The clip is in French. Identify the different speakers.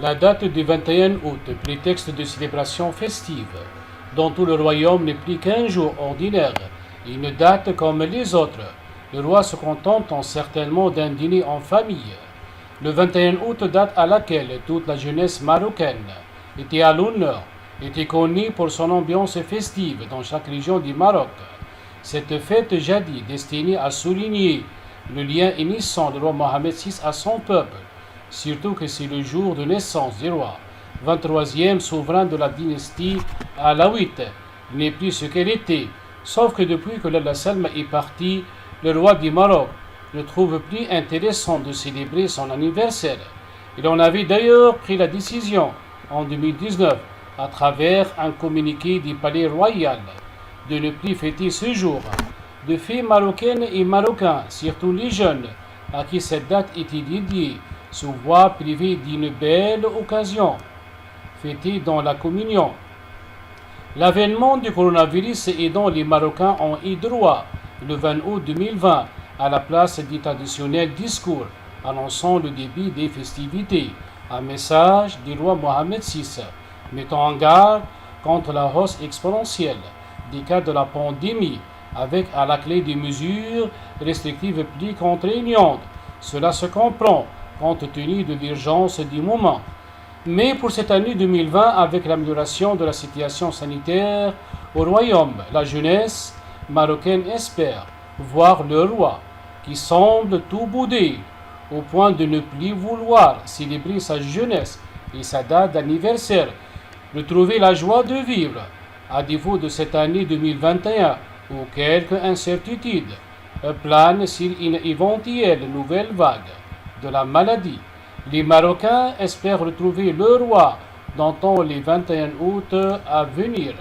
Speaker 1: La date du 21 août, prétexte de célébration festive. Dans tout le royaume n'est plus qu'un jour ordinaire, une date comme les autres. Le roi se contente certainement d'un dîner en famille. Le 21 août, date à laquelle toute la jeunesse marocaine était à l'honneur, était connue pour son ambiance festive dans chaque région du Maroc. Cette fête jadis destinée à souligner le lien unissant du roi Mohamed VI à son peuple, surtout que c'est le jour de naissance du roi, 23e souverain de la dynastie alaouite, n'est plus ce qu'elle était, sauf que depuis que Lalla Salma est parti, le roi du Maroc ne trouve plus intéressant de célébrer son anniversaire. Il en avait d'ailleurs pris la décision en 2019 à travers un communiqué du palais royal de ne plus fêter ce jour. De filles marocaines et marocains, surtout les jeunes, à qui cette date était dédiée, se voient privés d'une belle occasion, fêtée dans la communion. L'avènement du coronavirus et dont les Marocains ont eu droit le 20 août 2020 à la place du traditionnel discours annonçant le début des festivités, un message du roi Mohamed VI mettant en garde contre la hausse exponentielle des cas de la pandémie, avec à la clé des mesures restrictives plus contraignantes. Cela se comprend compte tenu de l'urgence du moment. Mais pour cette année 2020, avec l'amélioration de la situation sanitaire au royaume, la jeunesse marocaine espère voir le roi, qui semble tout bouder, au point de ne plus vouloir célébrer sa jeunesse et sa date d'anniversaire, retrouver la joie de vivre, à défaut de cette année 2021 où quelques incertitudes planent sur une éventuelle nouvelle vague de la maladie. Les Marocains espèrent retrouver le roi dans les 21 août à venir.